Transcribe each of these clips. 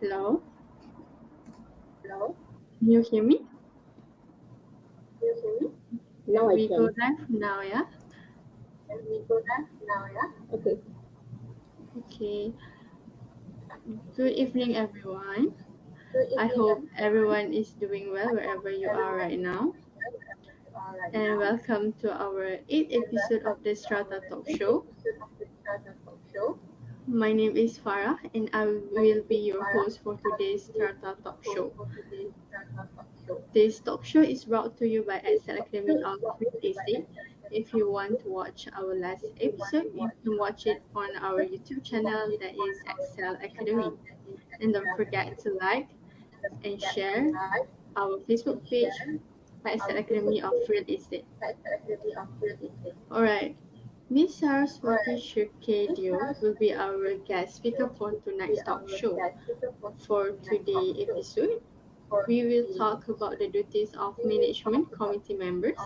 Hello, Hello, can you hear me? can you hear me? Now I We go can. live now, yeah? Can we go live now, yeah? Okay. Okay. Good evening, everyone. Good I evening, hope everyone. everyone is doing well I hope wherever you are everyone right is now. doing well wherever you are right And now. welcome to our 8th And episode of welcome the to Strata our Talk 8th Show. episode of the Strata Talk Show. My name is Farah, and I My will name be is your Sara. host for I will today's be Strata your Talk host Show. for today's Strata Talk Show. This talk show is brought to you by This Excel talk Academy show is of brought Real to you by Estate. Academy If of you want Real to watch our last If you want episode, to you watch can our watch it last on our episode, YouTube you watch channel it that on is our Excel YouTube channel Academy. that is And don't Excel forget to Academy. like Don't and forget to share like our and Facebook page share by Excel our Academy Facebook of page Real Estate. at the Academy of Real Estate. Alright, Miss Saraswati Alright. Shirke This Deo will be our guest speaker for will be tonight's talk our show. guest speaker for For tonight's talk today's show. episode, For we will the talk about the duties of we will talk management about committee the duties of members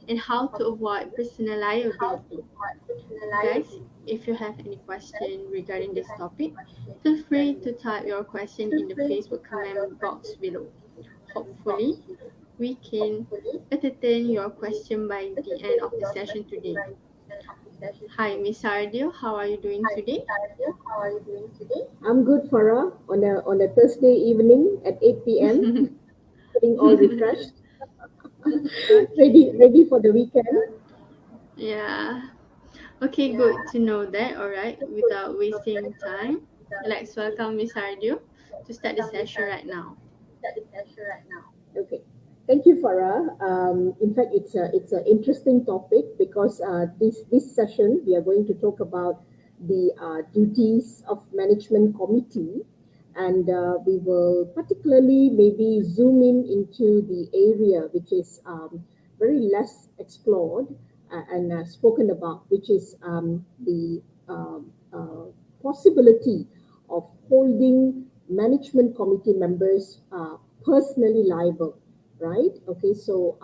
and how management to avoid committee personal and how to liability. avoid personal Guys, liability. if you have any Right? question If regarding you this have any topic, questions feel free regarding to this type topic, your question feel in the free to Facebook type your comment box question in below. the Facebook comment box Hopefully, below. we can Hopefully, entertain we your can question by the end entertain of the your session question today. by the end of the session Hi, today. Miss Sara Deo, how are you doing Hi, today? Sara Deo. How are you doing today? I'm good, Farah. On a Thursday evening at 8 p.m. Feeling all refreshed, Okay. ready for the weekend. Yeah. Okay, Yeah. good to know that. All right. Good Without to know that. wasting All right. time, Without let's wasting welcome Miss time, Ardio to let's start the welcome Miss session Sara right now. to start the session right now. Okay. Thank you, Farah. In fact, it's an interesting topic because this session we are going to talk about the duties of management committee, and we will particularly maybe zoom in into the area which is very less explored and spoken about, which is the possibility of holding management committee members personally liable, right? Okay, so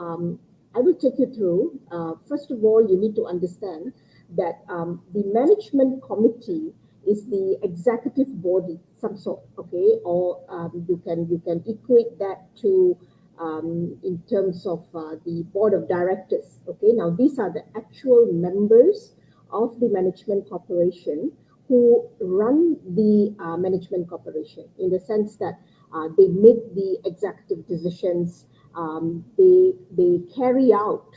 I will take you through. First of all, you need to understand that the management committee is the executive body, some sort, okay, or you can equate that to in terms of the board of directors. Okay, now these are the actual members of the management corporation who run the management corporation in the sense that they make the executive decisions, they carry out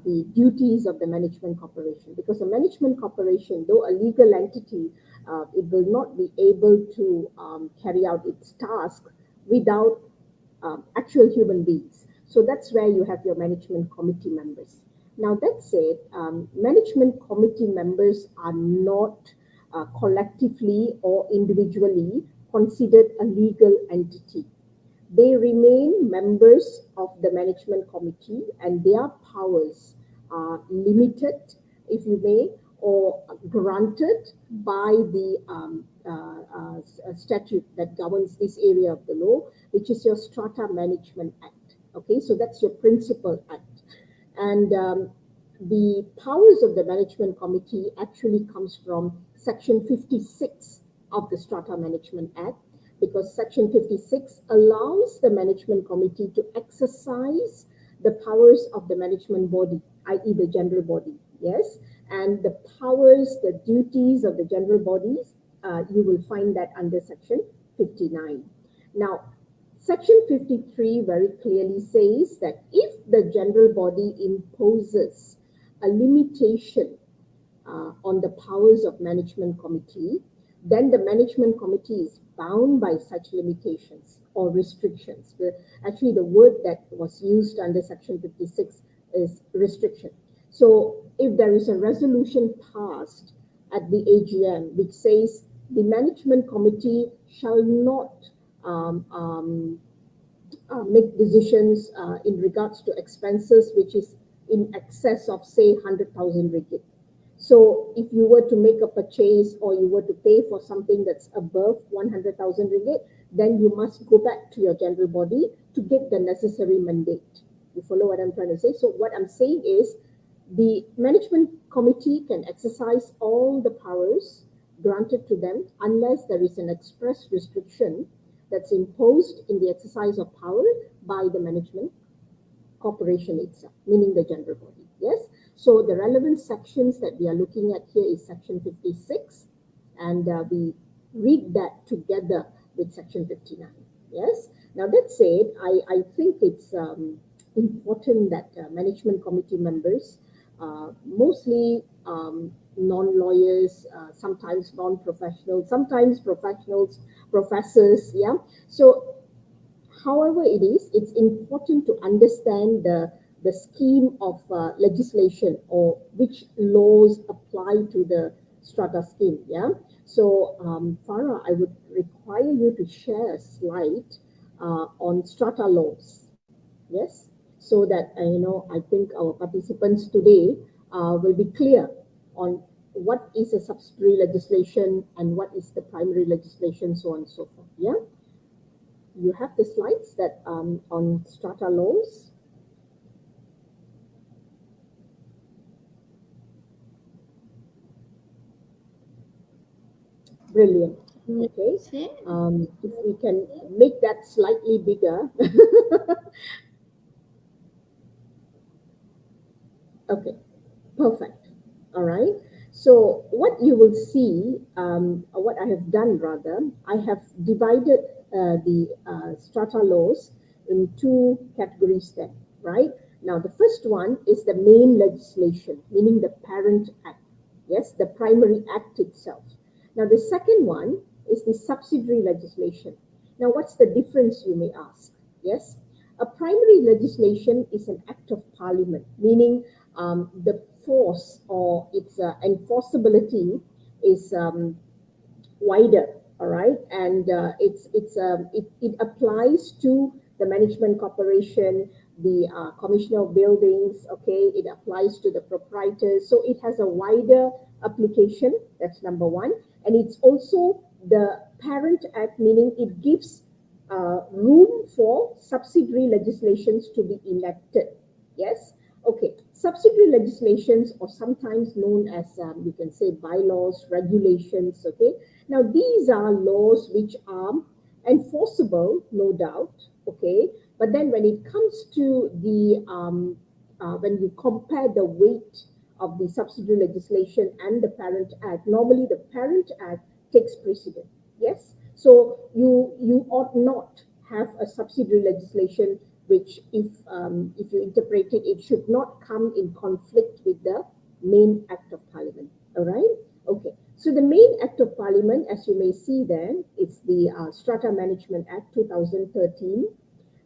the duties of the management corporation, because a management corporation, though a legal entity, it will not be able to carry out its task without actual human beings. So that's where you have your management committee members. Now, that said, management committee members are not collectively or individually considered a legal entity. They remain members of the management committee, and their powers are limited, if you may, or granted by the statute that governs this area of the law, which is your Strata Management Act. Okay, so that's your principal act. And the powers of the management committee actually comes from Section 56 of the Strata Management Act, because Section 56 allows the management committee to exercise the powers of the management body, i.e. the general body, yes? And the powers, the duties of the general bodies, you will find that under Section 59. Now, Section 53 very clearly says that if the general body imposes a limitation on the powers of management committee, then the management committee is bound by such limitations or restrictions. Actually, the word that was used under Section 56 is restriction. So if there is a resolution passed at the AGM which says the management committee shall not make decisions in regards to expenses which is in excess of, say, 100,000 ringgit. So if you were to make a purchase or you were to pay for something that's above 100,000 ringgit, then you must go back to your general body to get the necessary mandate. You follow what I'm trying to say? So what I'm saying is the management committee can exercise all the powers granted to them unless there is an express restriction that's imposed in the exercise of power by the management corporation itself, meaning the general body. Yes. So the relevant sections that we are looking at here is section 56, and we read that together with section 59. Yes. Now that said, I think it's important that management committee members, mostly non-lawyers, sometimes non-professionals, sometimes professionals, professors, yeah. So however it is, it's important to understand the scheme of legislation, or which laws apply to the strata scheme. Yeah. So Farah, I would require you to share a slide on strata laws. Yes. So that I think our participants today will be clear on what is a subsidiary legislation and what is the primary legislation, so on and so forth. Yeah. You have the slides that on strata laws. Brilliant. Okay. If we can make that slightly bigger. Okay. Perfect. All right. So what you will see, what I have done rather, I have divided the strata laws in two categories there, right? Now, the first one is the main legislation, meaning the parent act. Yes, the primary act itself. Now, the second one is the subsidiary legislation. Now, what's the difference, you may ask? Yes, a primary legislation is an act of parliament, meaning the force or its enforceability is wider, all right, and it applies to the management corporation, the commissioner of buildings, okay, it applies to the proprietors, so it has a wider application. That's number one. And it's also the parent act, meaning it gives room for subsidiary legislations to be enacted. Yes. Okay, subsidiary legislations, or sometimes known as you can say bylaws, regulations. Okay, now these are laws which are enforceable, no doubt. Okay, but then when it comes to the when you compare the weight of the subsidiary legislation and the parent act, normally the parent act takes precedent. Yes, so you ought not have a subsidiary legislation which, if you interpret it, it should not come in conflict with the main act of parliament. All right. Okay. So the main act of parliament, as you may see there, is the Strata Management Act 2013.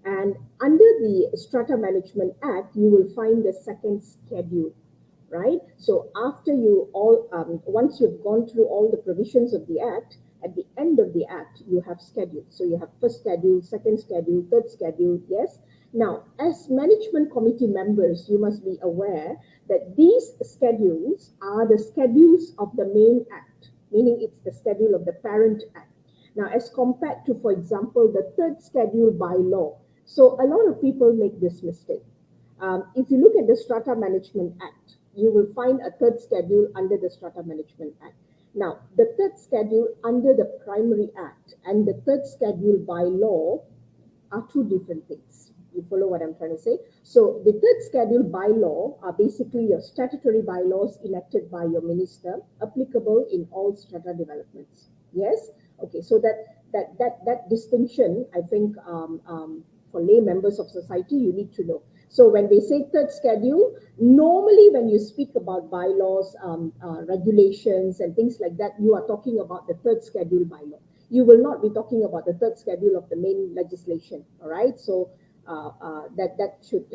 And under the Strata Management Act, you will find the second schedule, right? So after you all, once you've gone through all the provisions of the act, at the end of the act, you have schedules. So you have first schedule, second schedule, third schedule. Yes. Now, as management committee members, you must be aware that these schedules are the schedules of the main act, meaning it's the schedule of the parent act. Now, as compared to, for example, the third schedule by law. So a lot of people make this mistake. If you look at the Strata Management Act, you will find a third schedule under the Strata Management Act. Now, the third schedule under the Primary Act and the third schedule by law are two different things. You follow what I'm trying to say? So the third schedule by law are basically your statutory bylaws enacted by your minister, applicable in all strata developments. Yes? Okay, so that distinction, I think, for lay members of society, you need to know. So when they say third schedule, normally when you speak about bylaws, regulations and things like that, you are talking about the third schedule bylaw. You will not be talking about the third schedule of the main legislation, all right? So that should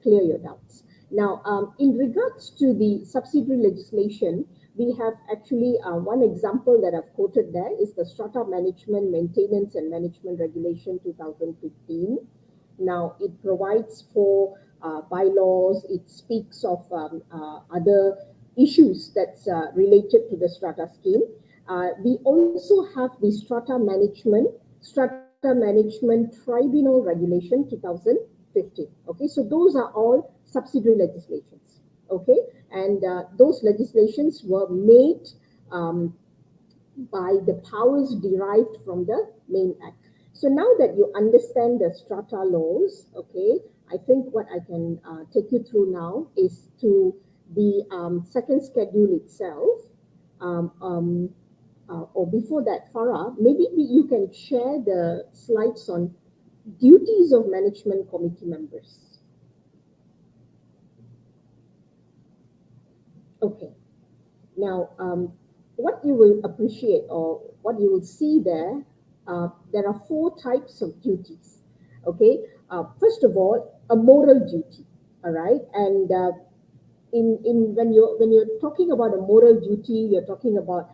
clear your doubts. Now, in regards to the subsidiary legislation, we have actually one example that I've quoted there is the Strata Management, Maintenance and Management Regulation 2015. Now, it provides for bylaws, it speaks of other issues that's related to the strata scheme. We also have the Strata Management Tribunal Regulation 2015. Okay, so those are all subsidiary legislations. Okay, and those legislations were made by the powers derived from the main act. So now that you understand the strata laws, okay, I think what I can take you through now is to the second schedule itself. Um, um, or before that, Farah, maybe you can share the slides on duties of management committee members. Okay. Now, what you will appreciate or what you will see there are four types of duties. Okay. First of all, a moral duty. All right. And in when you're talking about a moral duty, you're talking about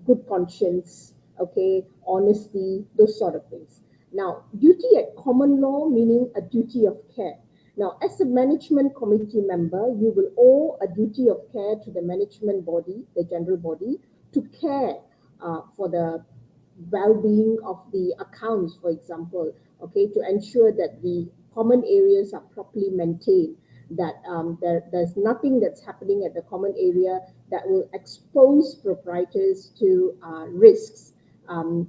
good conscience, okay, honesty, those sort of things. Now, duty at common law, meaning a duty of care. Now, as a management committee member, you will owe a duty of care to the management body, the general body, to care for the well-being of the accounts, for example, okay, to ensure that the common areas are properly maintained, that there's nothing that's happening at the common area that will expose proprietors to risks. And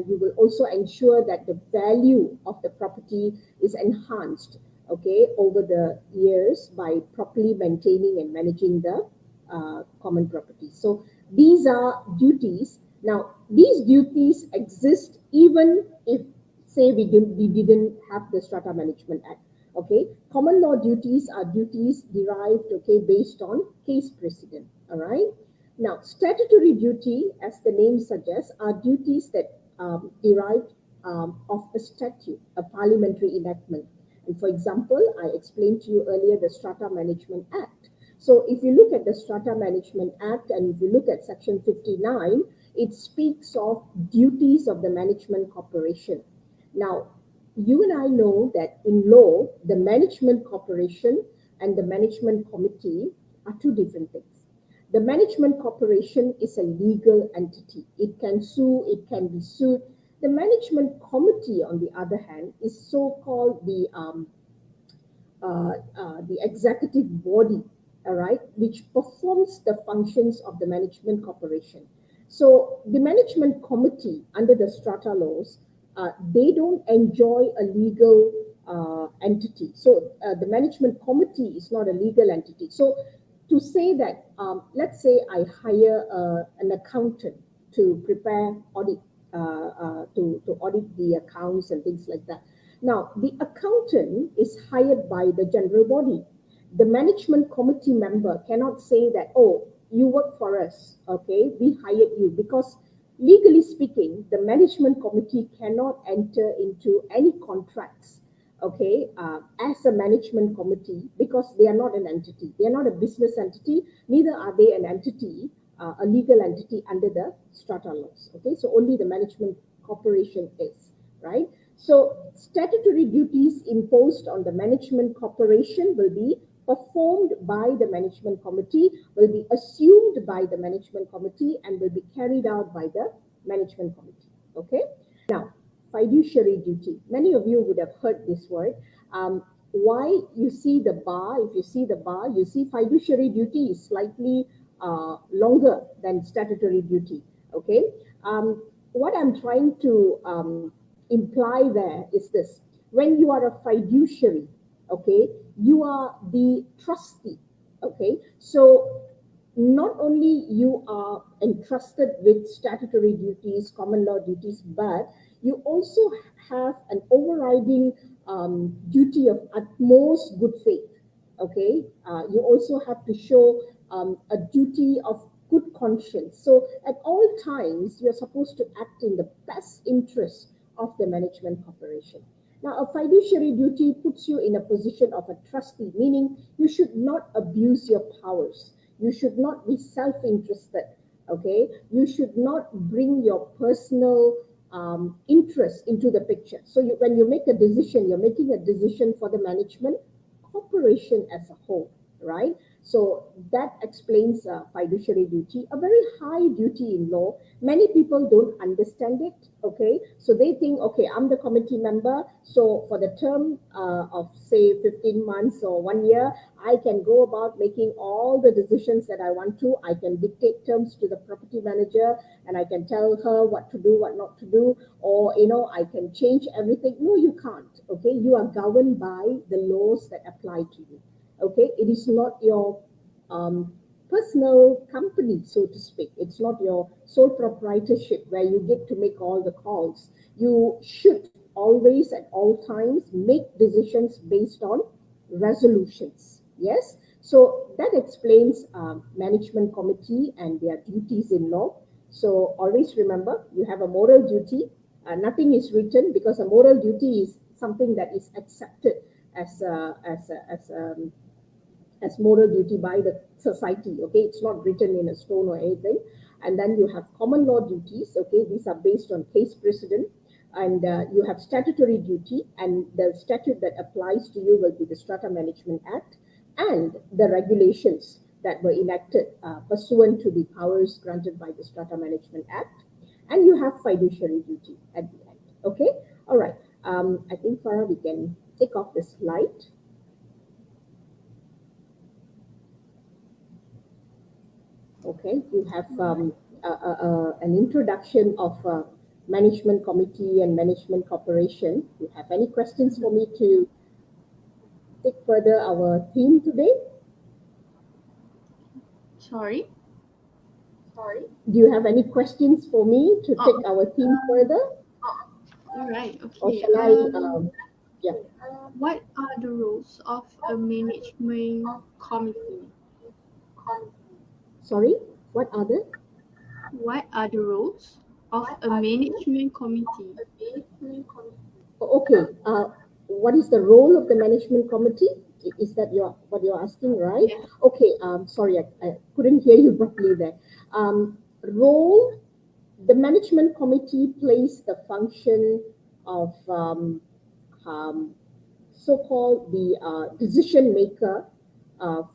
you will also ensure that the value of the property is enhanced, okay, over the years by properly maintaining and managing the common property. So these are duties. Now, these duties exist even if, say, we didn't have the Strata Management Act. Okay, common law duties are duties derived, okay, based on case precedent. All right. Now, statutory duty, as the name suggests, are duties that derived of a statute, a parliamentary enactment. And for example, I explained to you earlier the Strata Management Act. So if you look at the Strata Management Act and if you look at Section 59, it speaks of duties of the management corporation. Now, you and I know that in law, the management corporation and the management committee are two different things. The management corporation is a legal entity. It can sue, it can be sued. The management committee, on the other hand, is so-called the executive body, all right, which performs the functions of the management corporation. So the management committee under the strata laws, they don't enjoy a legal entity. So the management committee is not a legal entity. So to say that, let's say I hire an accountant to prepare audit, to audit the accounts and things like that. Now, the accountant is hired by the general body. The management committee member cannot say that, oh, you work for us, okay, we hired you, because legally speaking, the management committee cannot enter into any contracts, okay, as a management committee, because they are not an entity. They are not a business entity, neither are they an entity, a legal entity under the strata laws, okay? So only the management corporation is, right? So statutory duties imposed on the management corporation will be performed by the management committee, will be assumed by the management committee, and will be carried out by the management committee, okay? Now, fiduciary duty. Many of you would have heard this word. Why you see the bar, if you see the bar, you see fiduciary duty is slightly longer than statutory duty, okay? What I'm trying to imply there is this. When you are a fiduciary, okay, you are the trustee, okay? So not only you are entrusted with statutory duties, common law duties, but you also have an overriding duty of utmost good faith, okay? You also have to show a duty of good conscience. So at all times, you're supposed to act in the best interest of the management corporation. Now, a fiduciary duty puts you in a position of a trustee, meaning you should not abuse your powers. You should not be self-interested, okay? You should not bring your personal interest into the picture. So when you make a decision, you're making a decision for the management corporation as a whole, right? So that explains fiduciary duty, a very high duty in law. Many people don't understand it, okay? So they think, okay, I'm the committee member, so for the term of say 15 months or 1 year, I can go about making all the decisions that I want to. I can dictate terms to the property manager and I can tell her what to do, what not to do, or, I can change everything. No, you can't, okay? You are governed by the laws that apply to you. Okay, it is not your personal company, so to speak. It's not your sole proprietorship where you get to make all the calls. You should always at all times make decisions based on resolutions. Yes, so that explains management committee and their duties in law. So always remember, you have a moral duty. Nothing is written, because a moral duty is something that is accepted as moral duty by the society. Okay, it's not written in a stone or anything. And then you have common law duties. Okay, these are based on case precedent. And you have statutory duty, and the statute that applies to you will be the Strata Management Act and the regulations that were enacted pursuant to the powers granted by the Strata Management Act. And you have fiduciary duty at the end. Okay, all right. I think, Farah, we can take off the slide. Okay, you have an introduction of management committee and management corporation. Do you have any questions for me to take further our theme today? Sorry. Do you have any questions for me to take our theme further? All right. Or Okay. shall I? Yeah. What are the roles of a management committee? Sorry. What other? What are the roles of a management committee? Okay. What is the role of the management committee? Is that what you're asking, right? Yeah. Okay. Sorry, I couldn't hear you properly there. Role. The management committee plays the function of so-called the decision maker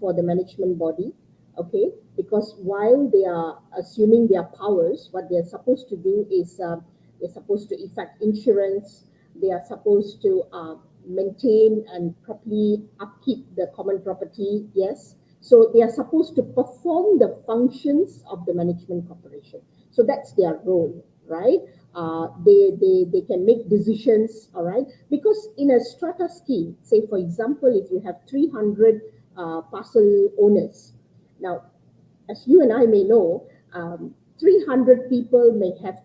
for the management body, okay? Because while they are assuming their powers, what they're supposed to do is they're supposed to effect insurance, they are supposed to maintain and properly upkeep the common property, yes? So they are supposed to perform the functions of the management corporation. So that's their role, right? They can make decisions, all right? Because in a strata scheme, say for example, if you have 300 parcel owners, now as you and I may know, 300 people may have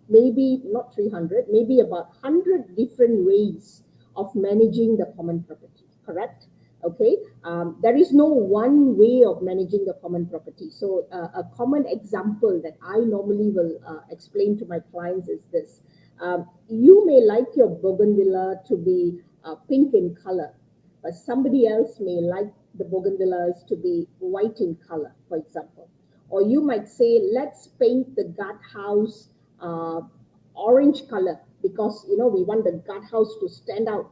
maybe not 300, maybe about 100 different ways of managing the common property, correct? Okay, there is no one way of managing the common property. So a common example that I normally will explain to my clients is this. You may like your bougainvillea to be pink in color, but somebody else may like the bougainvilleas to be white in color, for example. Or you might say, let's paint the guardhouse orange color, because we want the guardhouse to stand out,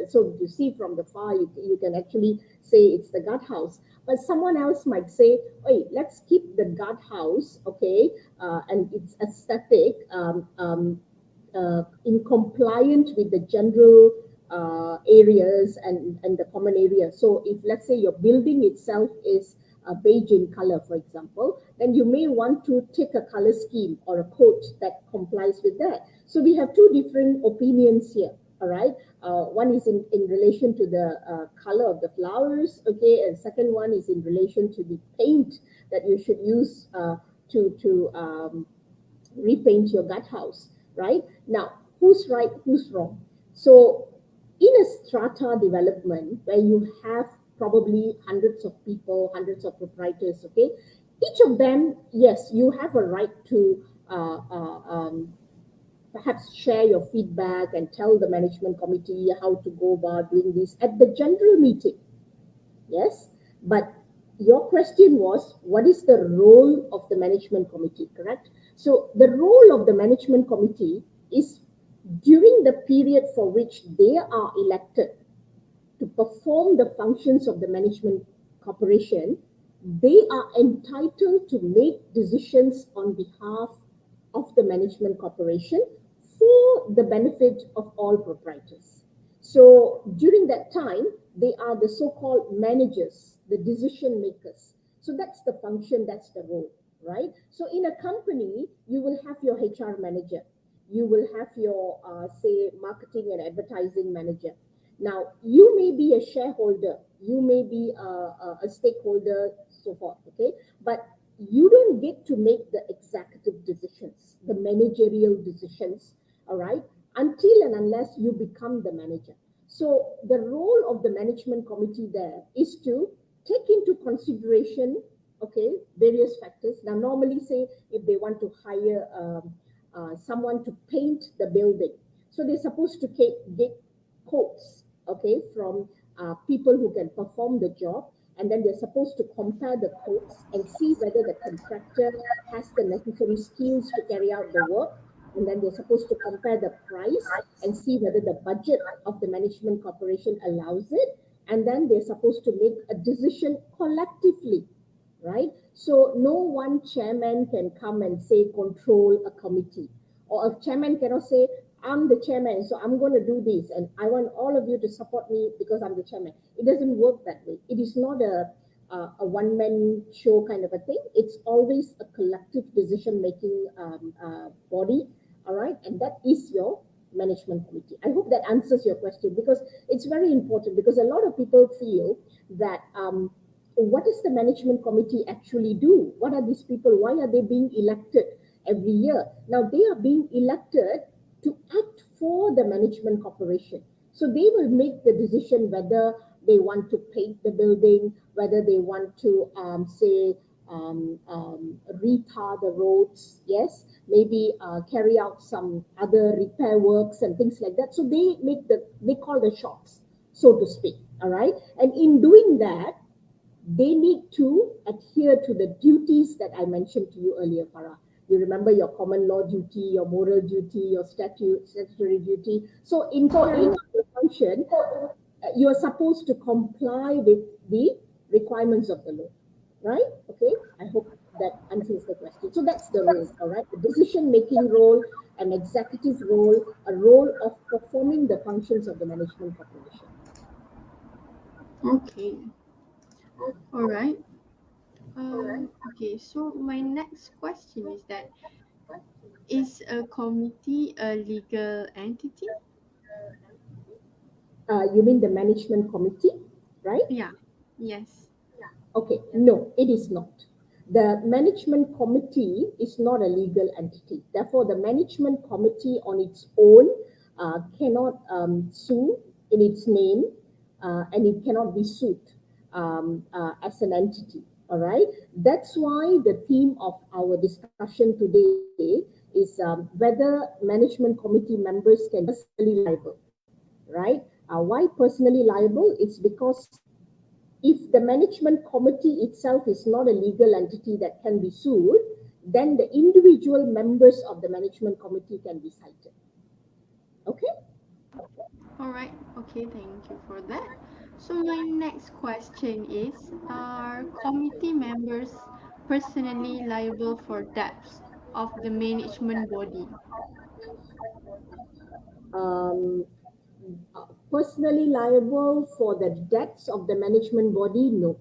so you see from the far you can actually say it's the guardhouse. But someone else might say, hey, let's keep the guardhouse, okay, and it's aesthetic, in compliant with the general areas and the common areas. So if let's say your building itself is beige in color, for example, then you may want to take a color scheme or a code that complies with that. So we have two different opinions here, all right? One is in relation to the color of the flowers, okay, and second one is in relation to the paint that you should use to repaint your guardhouse, right? Now, who's right, who's wrong? So in a strata development where you have probably hundreds of people, hundreds of proprietors, okay, each of them, yes, you have a right to perhaps share your feedback and tell the management committee how to go about doing this at the general meeting. Yes, but your question was, what is the role of the management committee, correct? So the role of the management committee is during the period for which they are elected to perform the functions of the management corporation, they are entitled to make decisions on behalf of the management corporation for the benefit of all proprietors. So during that time, they are the so-called managers, the decision makers. So that's the function, that's the role, right? So in a company, you will have your HR manager. You will have your, say, marketing and advertising manager. Now, you may be a shareholder, you may be a stakeholder, so forth, okay? But you don't get to make the executive decisions, the managerial decisions, all right, until and unless you become the manager. So the role of the management committee there is to take into consideration, okay, various factors. Now, normally, say, if they want to hire someone to paint the building, so they're supposed to get quotes, okay, from people who can perform the job, and then they're supposed to compare the quotes and see whether the contractor has the necessary skills to carry out the work, and then they're supposed to compare the price and see whether the budget of the management corporation allows it, and then they're supposed to make a decision collectively, right? So no one chairman can come and say control a committee, or a chairman cannot say, I'm the chairman, so I'm going to do this, and I want all of you to support me because I'm the chairman. It doesn't work that way. It is not a one-man show kind of a thing. It's always a collective decision-making body, all right? And that is your management committee. I hope that answers your question, because it's very important, because a lot of people feel that what does the management committee actually do? What are these people? Why are they being elected every year? Now, they are being elected to act for the management corporation. So they will make the decision whether they want to paint the building, whether they want to, retar the roads, yes, maybe carry out some other repair works and things like that. So they call the shots, so to speak, all right? And in doing that, they need to adhere to the duties that I mentioned to you earlier, Farah. You remember your common law duty, your moral duty, your statutory duty. So in carrying out the function, you are supposed to comply with the requirements of the law, right? Okay, I hope that answers the question. So that's the role, all right? The decision-making role, an executive role, a role of performing the functions of the management corporation. Okay. All right. Okay, so my next question is that, is a committee a legal entity? You mean the management committee, right? Yeah. Yes. Okay, no, it is not. The management committee is not a legal entity. Therefore, the management committee on its own cannot sue in its name, and it cannot be sued as an entity. All right. That's why the theme of our discussion today is whether management committee members can be personally liable. Right? Why personally liable? It's because if the management committee itself is not a legal entity that can be sued, then the individual members of the management committee can be cited. Okay? All right. Okay, thank you for that. So my next question is, are committee members personally liable for debts of the management body? Um, Personally liable for the debts of the management body? No.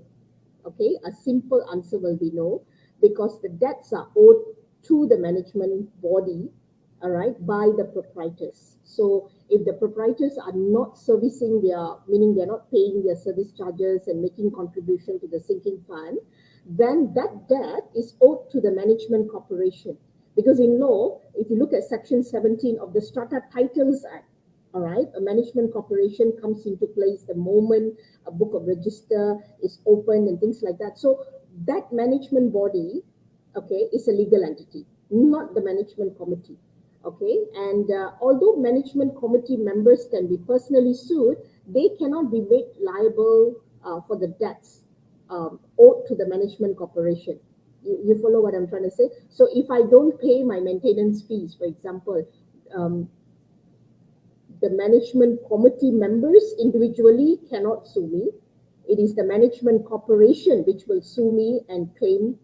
Okay, a simple answer will be no, because the debts are owed to the management body, all right, by the proprietors. So if the proprietors are not servicing meaning they're not paying their service charges and making contribution to the sinking fund, then that debt is owed to the management corporation. Because in law, if you look at Section 17 of the Strata Titles Act, all right, a management corporation comes into place the moment a book of register is opened and things like that. So that management body, okay, is a legal entity, not the management committee. Okay, and although management committee members can be personally sued, they cannot be made liable for the debts owed to the management corporation. You follow what I'm trying to say? So if I don't pay my maintenance fees, for example, the management committee members individually cannot sue me, it is the management corporation which will sue me and claim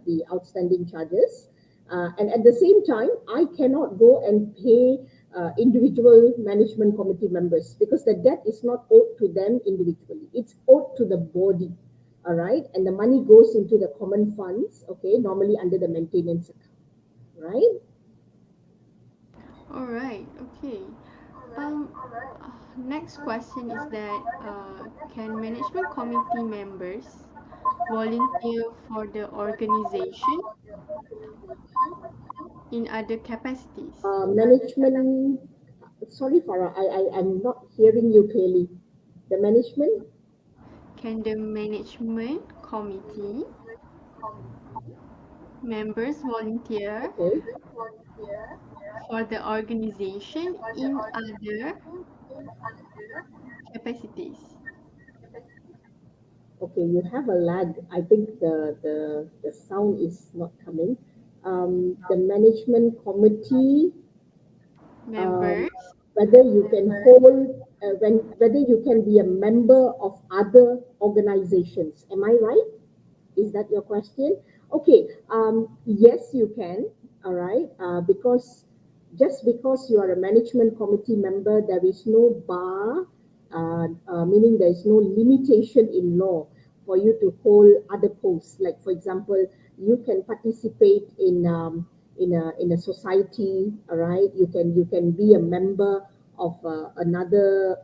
the outstanding charges. And at the same time, I cannot go and pay individual management committee members because the debt is not owed to them individually. It's owed to the body. All right. And the money goes into the common funds, okay, normally under the maintenance account. Right? All right. Okay. Um, Next question is that can management committee members volunteer for the organization in other capacities? Management, sorry, Farah, I'm not hearing you clearly. The management, Can the management committee members volunteer okay. for the organization in other capacities? Okay, you have a lag. I think the sound is not coming. The management committee, um, Members whether you can hold, whether you can be a member of other organizations. Am I right? Is that your question? Okay. Yes, you can. All right. Because just because you are a management committee member, there is no bar, meaning there is no limitation in law for you to hold other posts. Like, for example, you can participate in a society. All right. You can be a member of another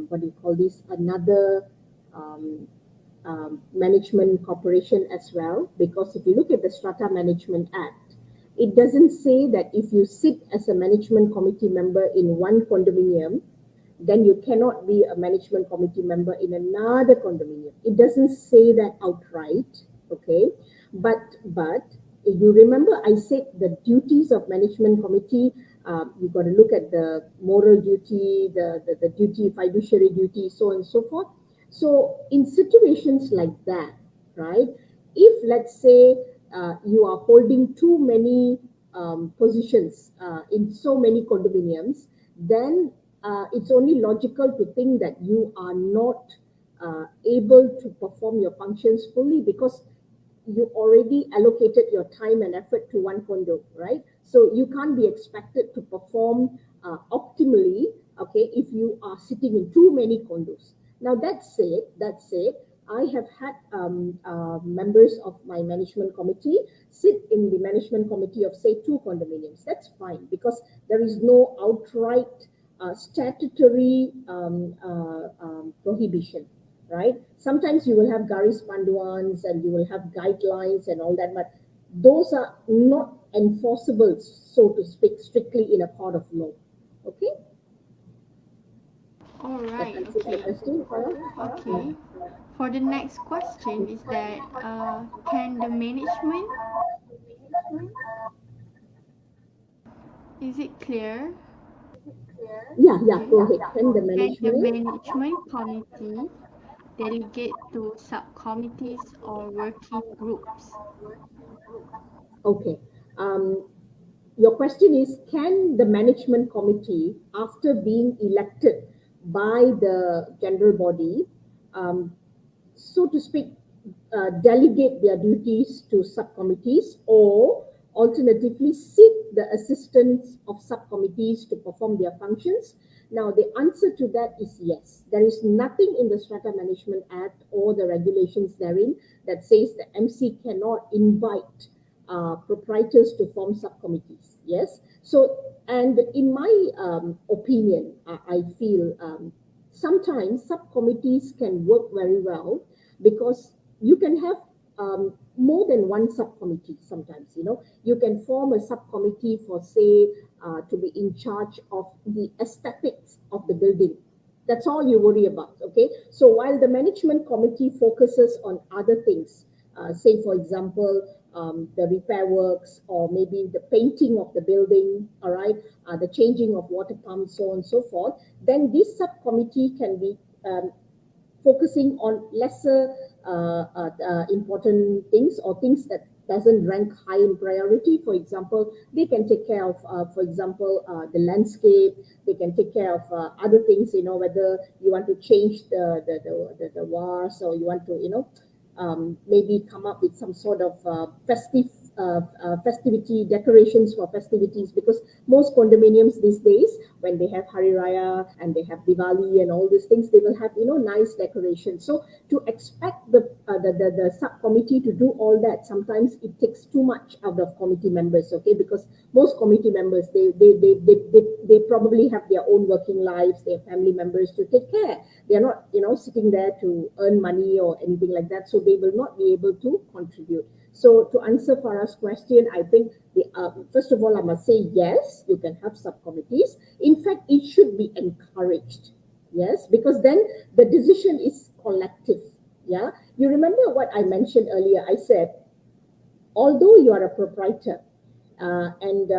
what do you call this? Another um, management corporation as well, because if you look at the Strata Management Act, it doesn't say that if you sit as a management committee member in one condominium, then you cannot be a management committee member in another condominium. It doesn't say that outright, okay? But you remember I said the duties of management committee. You've got to look at the moral duty, the duty, fiduciary duty, so on and so forth. So in situations like that, right? If let's say you are holding too many positions in so many condominiums, then it's only logical to think that you are not able to perform your functions fully because you already allocated your time and effort to one condo, right? So you can't be expected to perform optimally, okay, if you are sitting in too many condos. Now that said, I have had members of my management committee sit in the management committee of say two condominiums. That's fine because there is no outright statutory prohibition, right? Sometimes you will have garis panduans and you will have guidelines and all that, but those are not enforceable, so to speak, strictly in a court of law. Okay, All that right, answers the okay. question, Farah? Okay. For the next question is that can the management, is it clear? Yeah, Okay. go ahead. Can the Can the management? management committee delegate to subcommittees or working groups? Okay. Um, your question is, can the management committee, after being elected by the general body, um, so to speak, delegate their duties to subcommittees or alternatively seek the assistance of subcommittees to perform their functions? Now, the answer to that is yes. There is nothing in the Strata Management Act or the regulations therein that says the MC cannot invite proprietors to form subcommittees. Yes. So, and in my opinion, I feel sometimes subcommittees can work very well because you can have more than one subcommittee sometimes. You can form a subcommittee for, say, to be in charge of the aesthetics of the building. That's all you worry about, okay? So while the management committee focuses on other things, say, for example, the repair works or maybe the painting of the building, all right, the changing of water pumps, so on and so forth, then this subcommittee can be focusing on lesser important things or things that doesn't rank high in priority. For example, they can take care of, for example, the landscape. They can take care of other things, whether you want to change the vase, or you want to, maybe come up with some sort of festivity decorations for festivities, because most condominiums these days, when they have Hari Raya and they have Diwali and all these things, they will have nice decorations. So to expect the subcommittee to do all that, sometimes it takes too much out of committee members, okay? Because most committee members, they probably have their own working lives, their family members to take care. They are not sitting there to earn money or anything like that, so they will not be able to contribute. So to answer Farah's question, I think first of all, I must say yes, you can have subcommittees. In fact, it should be encouraged. Yes, because then the decision is collective. Yeah, you remember what I mentioned earlier? I said, although you are a proprietor, and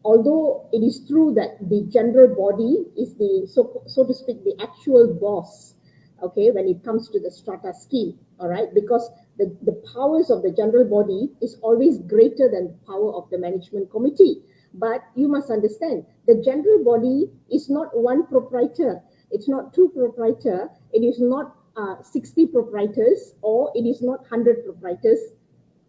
although it is true that the general body is the so to speak the actual boss, okay, when it comes to the strata scheme, all right, because the powers of the general body is always greater than the power of the management committee. But you must understand, the general body is not one proprietor, it's not two proprietor, it is not 60 proprietors, or it is not 100 proprietors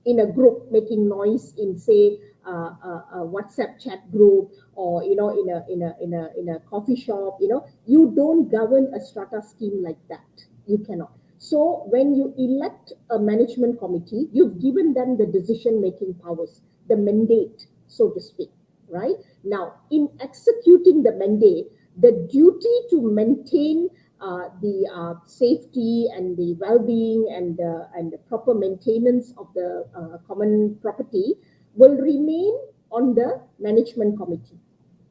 in a group making noise in, say, a WhatsApp chat group, or in a coffee shop. You don't govern a strata scheme like that. You cannot. So when you elect a management committee, you've given them the decision making powers, the mandate, so to speak. Right now, in executing the mandate, the duty to maintain the safety and the well-being and the proper maintenance of the common property will remain on the management committee.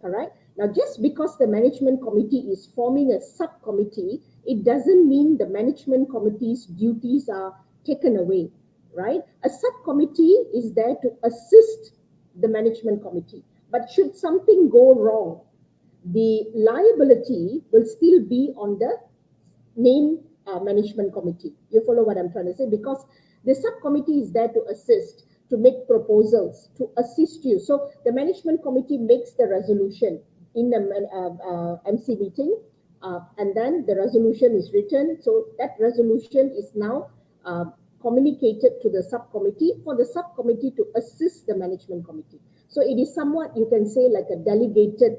All right. Now, just because the management committee is forming a subcommittee, it doesn't mean the management committee's duties are taken away. Right. A subcommittee is there to assist the management committee. But should something go wrong, the liability will still be on the main management committee. You follow what I'm trying to say? Because the subcommittee is there to assist, to make proposals, to assist you. So the management committee makes the resolution in the MC meeting, and then the resolution is written. So that resolution is now communicated to the subcommittee for the subcommittee to assist the management committee. So it is somewhat, you can say, like a delegated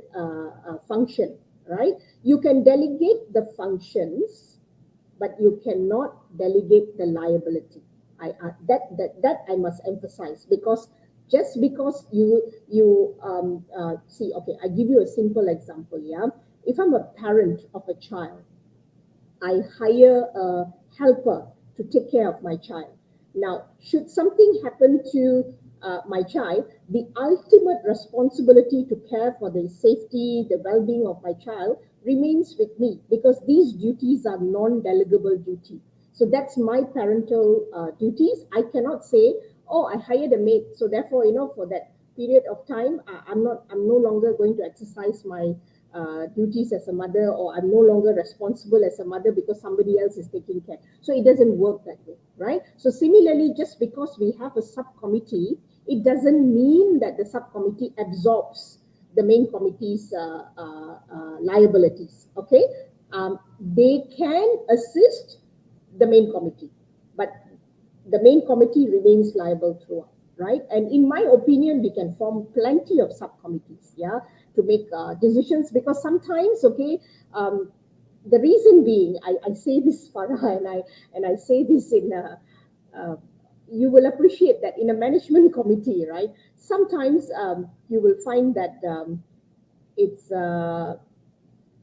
function, right? You can delegate the functions, but you cannot delegate the liability. That I must emphasize, because just because you see, okay, I give you a simple example. Yeah, if I'm a parent of a child, I hire a helper to take care of my child. Now, should something happen to my child, the ultimate responsibility to care for the safety, the well-being of my child remains with me, because these duties are non-delegable duty. So that's my parental duties. I cannot say, oh, I hired a maid, so therefore, for that period of time, I'm no longer going to exercise my duties as a mother, or I'm no longer responsible as a mother because somebody else is taking care. So it doesn't work that way, right? So similarly, just because we have a subcommittee, it doesn't mean that the subcommittee absorbs the main committee's liabilities, okay? They can assist the main committee, but the main committee remains liable throughout, right? And in my opinion, we can form plenty of subcommittees, yeah, to make decisions, because sometimes, okay, the reason being, I say this, Farah, and I say this in you will appreciate that in a management committee, right? Sometimes you will find that it's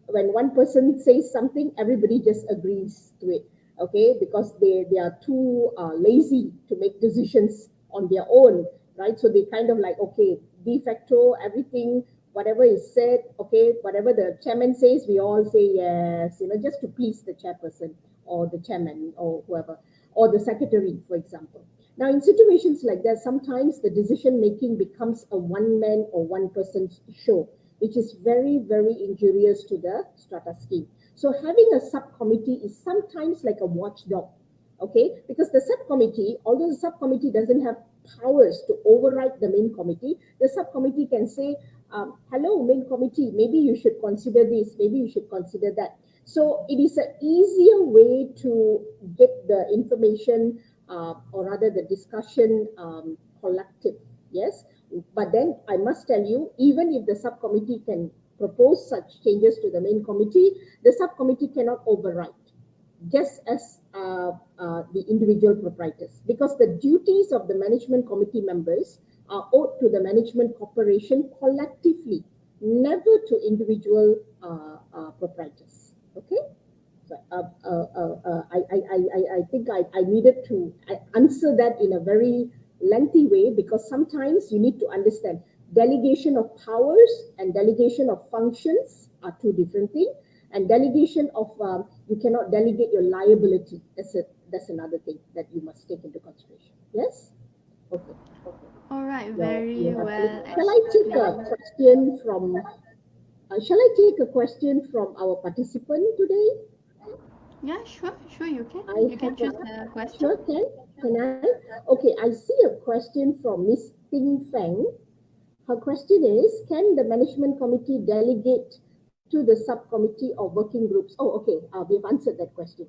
when one person says something, everybody just agrees to it, okay? Because they are too lazy to make decisions on their own, right? So they kind of like, okay, de facto, everything, whatever is said, okay, whatever the chairman says, we all say yes, just to please the chairperson or the chairman or whoever, or the secretary, for example. Now, in situations like that, sometimes the decision making becomes a one-man or one-person show, which is very, very injurious to the strata scheme. So having a subcommittee is sometimes like a watchdog, okay? Because the subcommittee, although the subcommittee doesn't have powers to override the main committee, the subcommittee can say, hello, main committee, maybe you should consider this, maybe you should consider that. So it is an easier way to get the information or rather the discussion collective. Yes, but then I must tell you, even if the subcommittee can propose such changes to the main committee, the subcommittee cannot override, just as the individual proprietors, because the duties of the management committee members are owed to the management corporation collectively, never to individual proprietors. Okay. So, I think I needed to answer that in a very lengthy way, because sometimes you need to understand delegation of powers and delegation of functions are two different things. And delegation of, you cannot delegate your liability. That's another thing that you must take into consideration. Yes? Okay. All right, very well Shall I take a explained. question from, our participant today? Yeah, sure, you can. I You can have choose the a, question. sure, can I? Okay, I see a question from Miss Ting Feng. Her question is, can the management committee delegate to the subcommittee or working groups? Oh, okay, we've answered that question,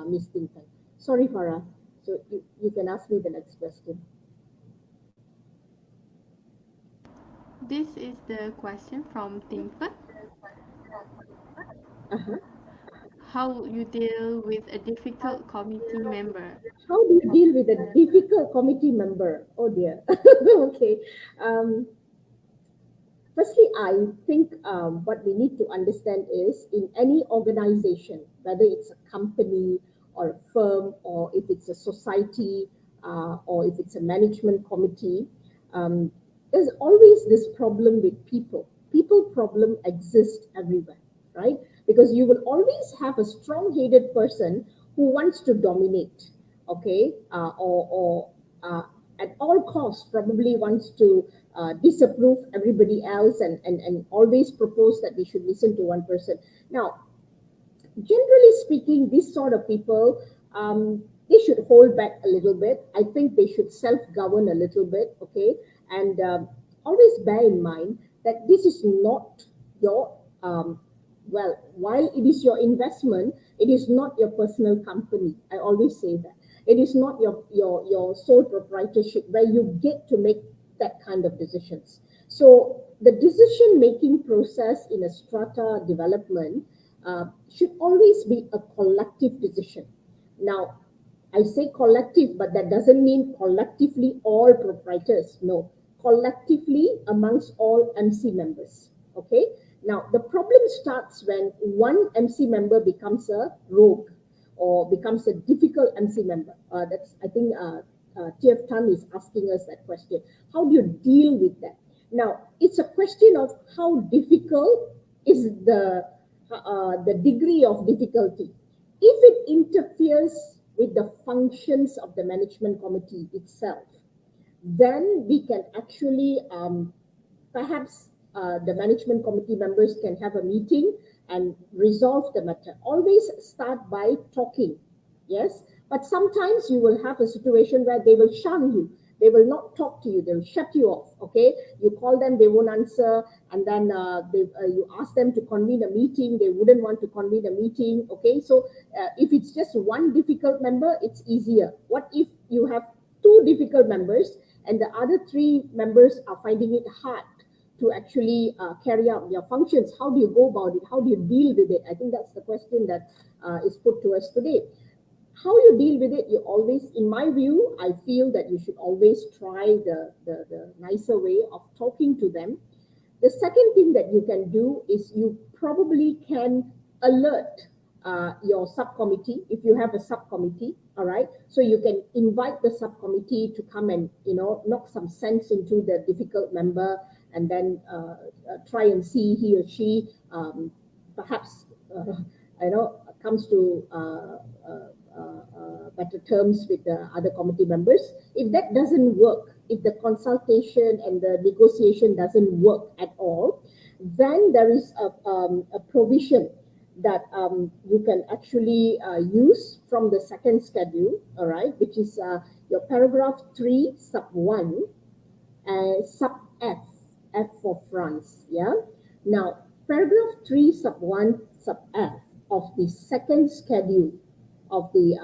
Miss Ting Feng. Sorry, Farah. So you can ask me the next question. This is the question from Tingfa. Uh-huh. How you deal with a difficult committee member? How do you deal with a difficult committee member? Oh dear. Okay. Um, Firstly, I think what we need to understand is, in any organization, whether it's a company or a firm, or if it's a society, or if it's a management committee, um, there's always this problem with people. People problem exists everywhere, right? Because you will always have a strong-headed person who wants to dominate, okay, or at all costs probably wants to disapprove everybody else, and always propose that we should listen to one person. Now, generally speaking, these sort of people, they should hold back a little bit. I think they should self-govern a little bit, okay? And always bear in mind that this is not your, well, while it is your investment, it is not your personal company. I always say that. It is not your sole proprietorship where you get to make that kind of decisions. So the decision-making process in a strata development should always be a collective decision. Now, I say collective, but that doesn't mean collectively all proprietors. No, collectively amongst all MC members. Okay. Now, the problem starts when one MC member becomes a rogue or becomes a difficult MC member. That's, I think, TF Tan is asking us that question. How do you deal with that? Now, it's a question of how difficult is the degree of difficulty. If it interferes with the functions of the management committee itself, then we can actually perhaps the management committee members can have a meeting and resolve the matter. Always start by talking, yes? But sometimes you will have a situation where they will shun you. They will not talk to you. They will shut you off, okay? You call them, they won't answer. And then you ask them to convene a meeting. They wouldn't want to convene a meeting, okay? So if it's just one difficult member, it's easier. What if you have two difficult members and the other three members are finding it hard to actually carry out their functions? How do you go about it? How do you deal with it? I think that's the question that is put to us today. How you deal with it, you always, in my view, I feel that you should always try the nicer way of talking to them. The second thing that you can do is you probably can alert your subcommittee, if you have a subcommittee, all right? So you can invite the subcommittee to come and, knock some sense into the difficult member, and then try and see he or she perhaps, comes to better terms with the other committee members. If that doesn't work, if the consultation and the negotiation doesn't work at all, then there is a provision that you can actually use from the second schedule, all right, which is your paragraph 3 sub 1 and sub F, F for France, yeah. Now, paragraph 3 sub 1 sub F of the second schedule of the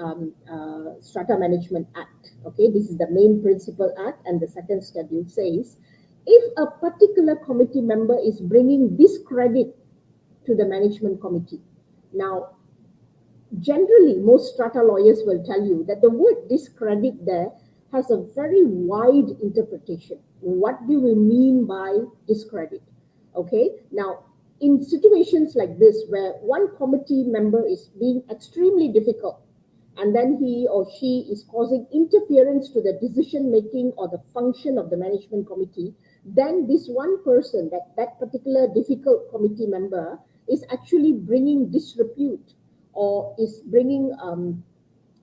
Strata Management Act, okay, this is the main principal act, and the second schedule says, if a particular committee member is bringing discredit to the management committee. Now, generally, most strata lawyers will tell you that the word discredit there has a very wide interpretation. What do we mean by discredit? Okay, now, in situations like this, where one committee member is being extremely difficult, and then he or she is causing interference to the decision making or the function of the management committee, then this one person, that particular difficult committee member, is actually bringing disrepute or is bringing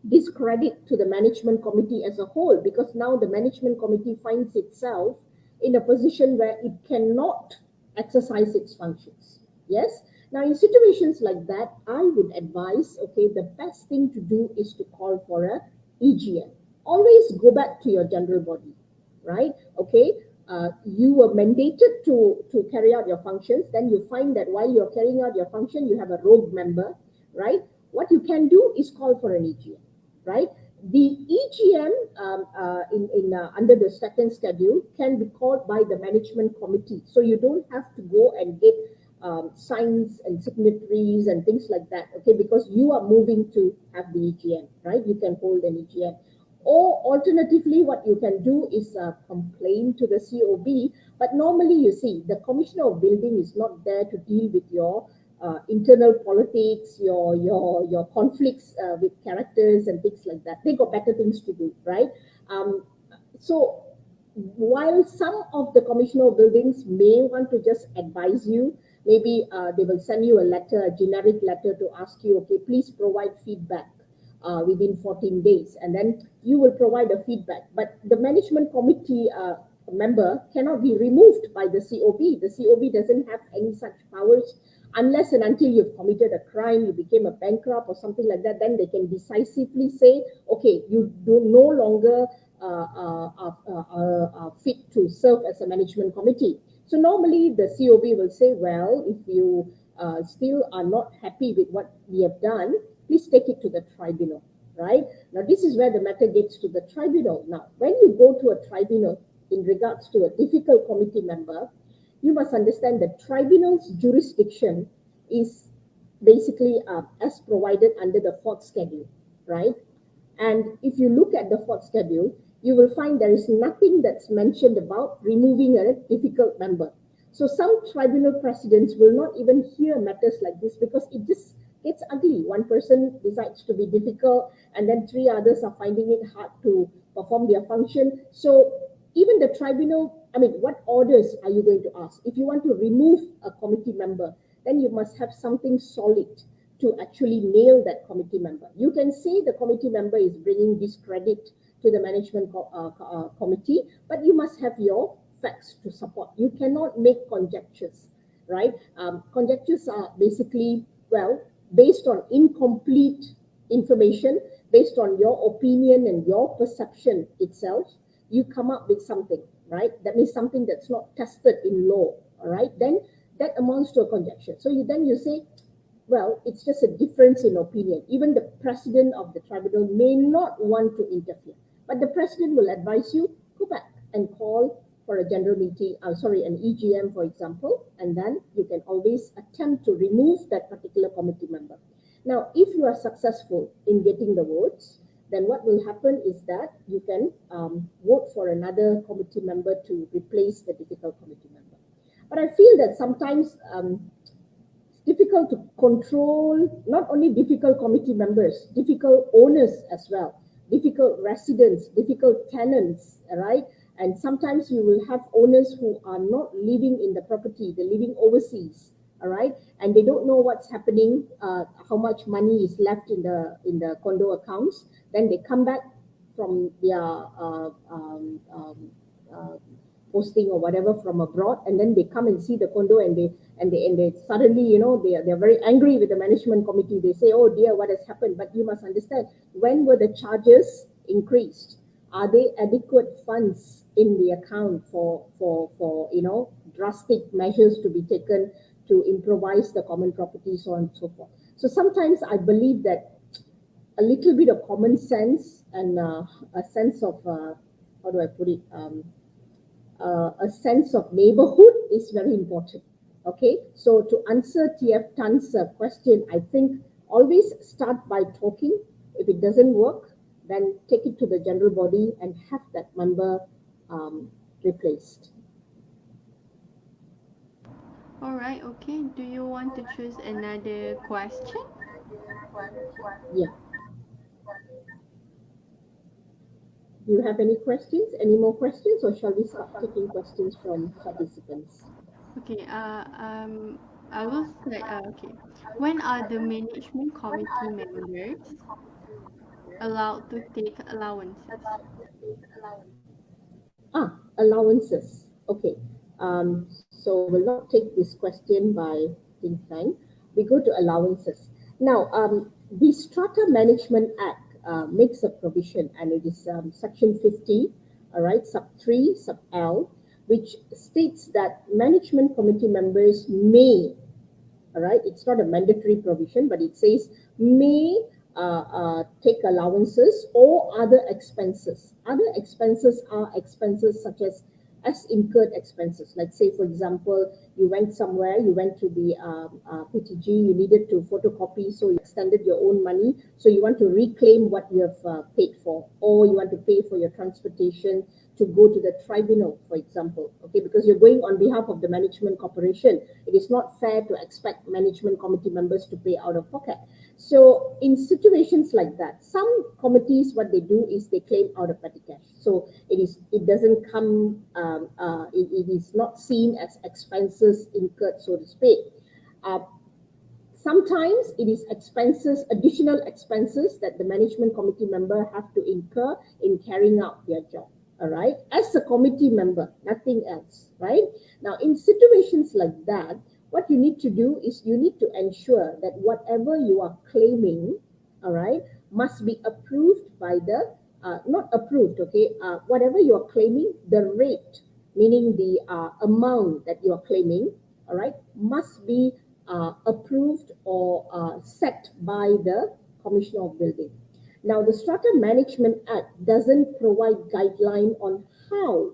discredit to the management committee as a whole, because now the management committee finds itself in a position where it cannot exercise its functions. Yes. Now, in situations like that, I would advise, okay, the best thing to do is to call for a EGM. Always go back to your general body, right? Okay. You were mandated to carry out your functions. Then you find that while you're carrying out your function, you have a rogue member, right? What you can do is call for an EGM, right? The EGM under the second schedule can be called by the management committee. So you don't have to go and get signs and signatories and things like that, okay? Because you are moving to have the EGM, right? You can hold an EGM. Or alternatively, what you can do is complain to the COB. But normally, you see, the Commissioner of Building is not there to deal with your internal politics, your conflicts with characters and things like that. They got better things to do, right? So while some of the Commissioner of Buildings may want to just advise you, maybe they will send you a letter, a generic letter to ask you, okay, please provide feedback within 14 days, and then you will provide a feedback. But the management committee member cannot be removed by the COB. The COB doesn't have any such powers unless and until you've committed a crime, you became a bankrupt or something like that. Then they can decisively say, okay, you do no longer fit to serve as a management committee. So normally the COB will say, well, if you still are not happy with what we have done, please take it to the tribunal, right? Now, this is where the matter gets to the tribunal. Now, when you go to a tribunal in regards to a difficult committee member, you must understand that tribunal's jurisdiction is basically as provided under the fourth schedule, right? And if you look at the fourth schedule, you will find there is nothing that's mentioned about removing a difficult member. So some tribunal presidents will not even hear matters like this because it just gets ugly. One person decides to be difficult, and then three others are finding it hard to perform their function. So even the tribunal, I mean, what orders are you going to ask? If you want to remove a committee member, then you must have something solid to actually nail that committee member. You can say the committee member is bringing discredit to the management committee, but you must have your facts to support. You cannot make conjectures, right? Conjectures are basically, well, based on incomplete information, based on your opinion and your perception itself, you come up with something, right? That means something that's not tested in law, all right? Then that amounts to a conjecture. So you say, well, it's just a difference in opinion. Even the president of the tribunal may not want to interfere, but the president will advise you, go back and call for a general meeting, an EGM, for example, and then you can always attempt to remove that particular committee member. Now, if you are successful in getting the votes, then what will happen is that you can vote for another committee member to replace the difficult committee member. But I feel that sometimes difficult to control not only difficult committee members, difficult owners as well, difficult residents, difficult tenants, right? And sometimes you will have owners who are not living in the property, they're living overseas, all right? And they don't know what's happening, how much money is left in the condo accounts. Then they come back from their posting or whatever from abroad, and then they come and see the condo, and they suddenly, they're very angry with the management committee. They say, oh dear, what has happened? But you must understand, when were the charges increased? Are there adequate funds in the account for drastic measures to be taken to improvise the common property, so on and so forth? So sometimes I believe that a little bit of common sense and a sense of how do I put it? A sense of neighborhood is very important. Okay, so to answer TF Tan's question, I think always start by talking. If it doesn't work, then take it to the general body and have that member replaced. All right, okay. Do you want to choose another question? Yeah. Do you have any questions? Any more questions, or shall we start taking questions from participants? Okay, I will say, okay. When are the management committee members allowed to take allowances? Allowances. Okay. So we'll not take this question by Ting Fang. We go to allowances. Now, the Strata Management Act makes a provision, and it is Section 50, all right, sub 3, sub L, which states that management committee members may, all right, it's not a mandatory provision, but it says may take allowances or other expenses. Other expenses are expenses such as incurred expenses. Like, say, for example, you went somewhere, you went to the PTG, you needed to photocopy, so you extended your own money, so you want to reclaim what you have paid for, or you want to pay for your transportation to go to the tribunal, for example, okay, because you're going on behalf of the management corporation. It is not fair to expect management committee members to pay out of pocket. So in situations like that, some committees, what they do is they claim out of petty cash. So it doesn't come, it is not seen as expenses incurred, so to speak. Sometimes it is expenses, additional expenses that the management committee member have to incur in carrying out their job. All right, as a committee member, nothing else, right? Now, in situations like that, what you need to do is you need to ensure that whatever you are claiming, all right, must be approved by the, not approved, okay, whatever you are claiming, the rate, meaning the amount that you are claiming, all right, must be approved or set by the Commissioner of Building. Now, the Strata Management Act doesn't provide guideline on how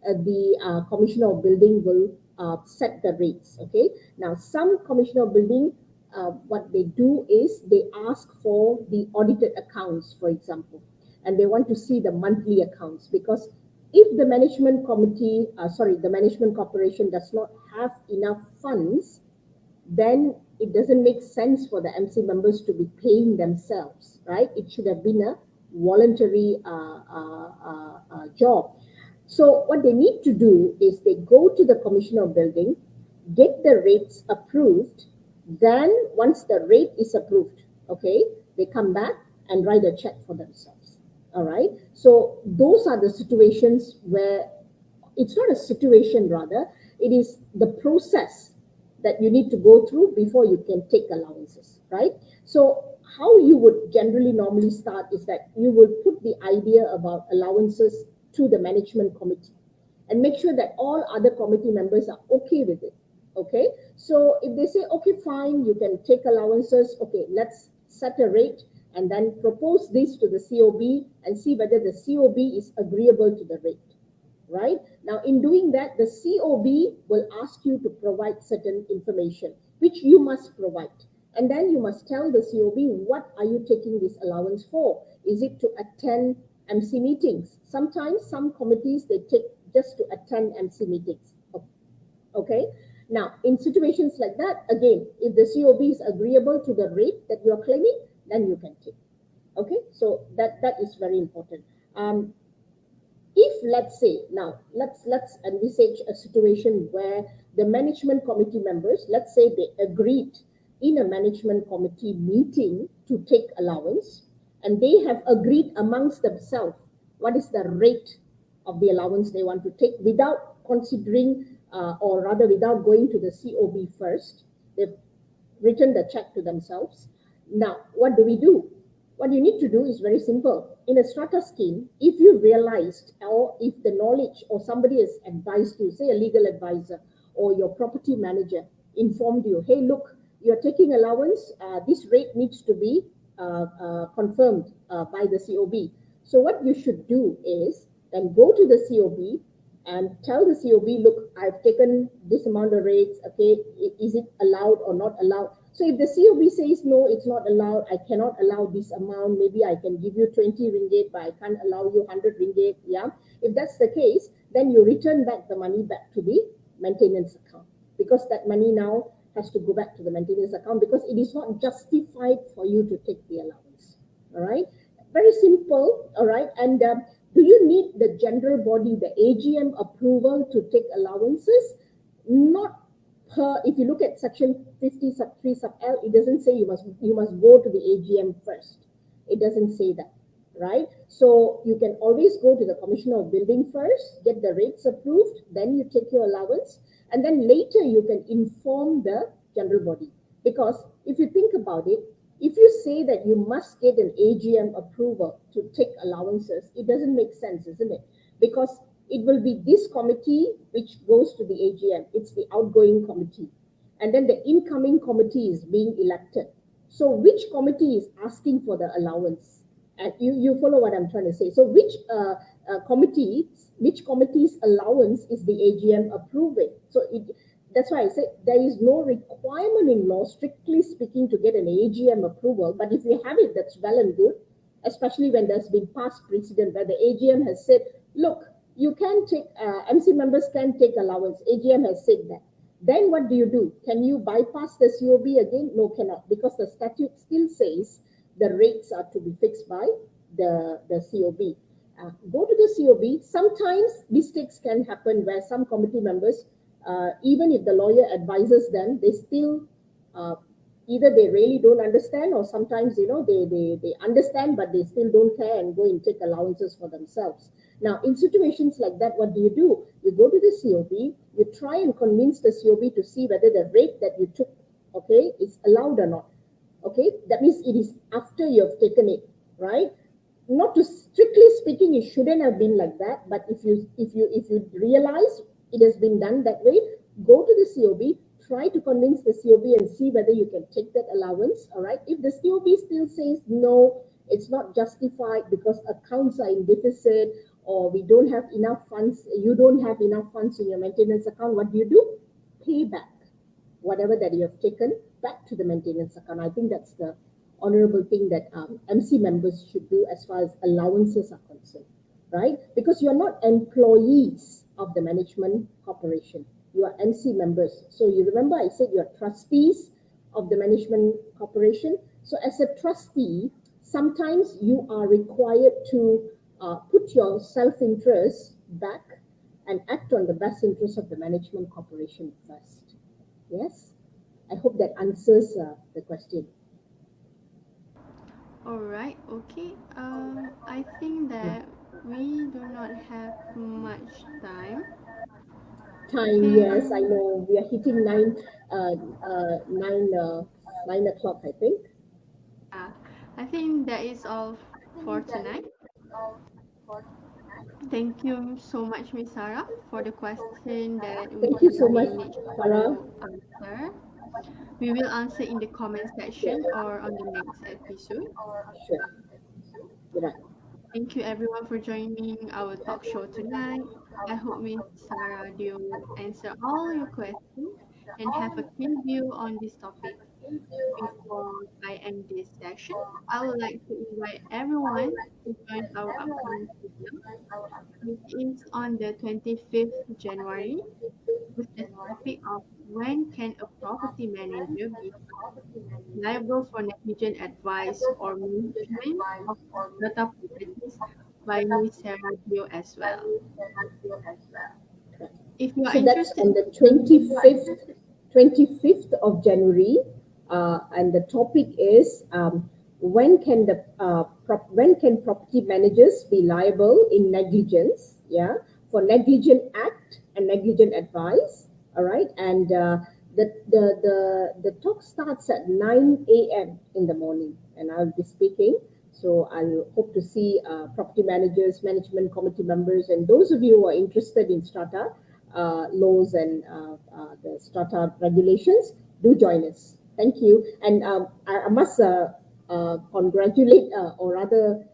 the Commissioner of Building will set the rates. Okay. Now, some Commissioner of Building, what they do is they ask for the audited accounts, for example, and they want to see the monthly accounts, because if the management committee, the management corporation does not have enough funds, then it doesn't make sense for the MC members to be paying themselves, right? It should have been a voluntary job. So what they need to do is they go to the Commissioner of Building, get the rates approved. Then once the rate is approved, okay, they come back and write a check for themselves. All right. So those are the situations where it's not a situation, rather, it is the process that you need to go through before you can take allowances, right? So how you would generally normally start is that you will put the idea about allowances to the management committee and make sure that all other committee members are okay with it. Okay, so if they say, okay, fine, you can take allowances, okay, let's set a rate and then propose this to the COB and see whether the COB is agreeable to the rate. Right? Now, in doing that, the COB will ask you to provide certain information, which you must provide. And then you must tell the COB, what are you taking this allowance for? Is it to attend MC meetings? Sometimes some committees, they take just to attend MC meetings. Okay? Now, in situations like that, again, if the COB is agreeable to the rate that you are claiming, then you can take. Okay? So that is very important. If, let's say, now let's envisage a situation where the management committee members, let's say they agreed in a management committee meeting to take allowance, and they have agreed amongst themselves what is the rate of the allowance they want to take without considering, or rather without going to the COB first. They've written the check to themselves. Now, what do? What you need to do is very simple. In a strata scheme, if you realized, or if the knowledge or somebody has advised you, say a legal advisor or your property manager informed you, hey, look, you're taking allowance, this rate needs to be confirmed by the COB. So what you should do is then go to the COB and tell the COB, look, I've taken this amount of rates, okay, is it allowed or not allowed? So if the COB says, no, it's not allowed, I cannot allow this amount, maybe I can give you 20 ringgit, but I can't allow you 100 ringgit, yeah? If that's the case, then you return back the money back to the maintenance account, because that money now has to go back to the maintenance account because it is not justified for you to take the allowance, all right? Very simple, all right? And do you need the general body, the AGM approval to take allowances? Not per, if you look at section 50 sub 3 sub L, it doesn't say you must go to the AGM first. It doesn't say that, right? So you can always go to the Commissioner of Building first, get the rates approved, then you take your allowance, and then later you can inform the general body. Because if you think about it, if you say that you must get an AGM approval to take allowances, it doesn't make sense, isn't it? Because it will be this committee which goes to the AGM. It's the outgoing committee. And then the incoming committee is being elected. So which committee is asking for the allowance? And you follow what I'm trying to say. So which committee's allowance is the AGM approving? So that's why I said there is no requirement in law, strictly speaking, to get an AGM approval. But if you have it, that's well and good, especially when there's been past precedent where the AGM has said, look, you can take, MC members can take allowance. AGM has said that. Then what do? Can you bypass the COB again? No, cannot, because the statute still says the rates are to be fixed by the COB. Go to the COB. Sometimes mistakes can happen where some committee members, even if the lawyer advises them, they still either they really don't understand, or sometimes they understand but they still don't care and go and take allowances for themselves. Now, in situations like that, what do? You go to the COB, you try and convince the COB to see whether the rate that you took, okay, is allowed or not. Okay, that means it is after you have taken it, right? Not to, strictly speaking, it shouldn't have been like that. But if you realize it has been done that way, go to the COB, try to convince the COB and see whether you can take that allowance. All right. If the COB still says no, it's not justified because accounts are in deficit, or we don't have enough funds, you don't have enough funds in your maintenance account, what do? Pay back whatever that you have taken back to the maintenance account. I think that's the honorable thing that MC members should do as far as allowances are concerned, right? Because you're not employees of the management corporation. You are MC members. So you remember I said you're trustees of the management corporation. So as a trustee, sometimes you are required to put your self-interest back and act on the best interest of the management corporation first. Yes? I hope that answers the question. All right, okay. I think that we do not have much time. Yes, I And know we are hitting 9 o'clock, I think. I think that is all for tonight. Thank you so much, Miss Sarah, for the question that we Thank you so much, managed Farah. to answer. We will answer in the comment Sure, section or on the next episode. sure. Right. Thank you everyone for joining our talk show tonight. I hope Miss Sara Deo answer all your questions and have a clear view on this topic. Before I end this session, I would like to invite everyone to join our upcoming program, which is on the 25th January, with the topic of when can a property manager be liable for negligent advice or management of data properties by Ms. Sara Deo as well. If you are So that's interested on the in 25th of January, and the topic is when can property managers be liable in negligence yeah, for negligent act and negligent advice. All right, and the talk starts at 9 a.m. in the morning, and I'll be speaking. So I hope to see property managers, management committee members, and those of you who are interested in strata laws and the strata regulations. Do join us. Thank you, and I must congratulate, or rather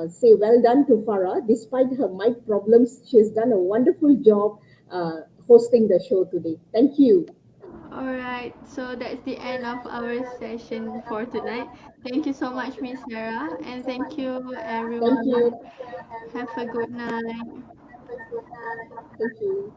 say well done to Farah. Despite her mic problems, she has done a wonderful job hosting the show today. Thank you. Alright, so that's the end of our session for tonight. Thank you so much, Miss Sarah, and thank you, Thank you. everyone. Have a good night. Thank you.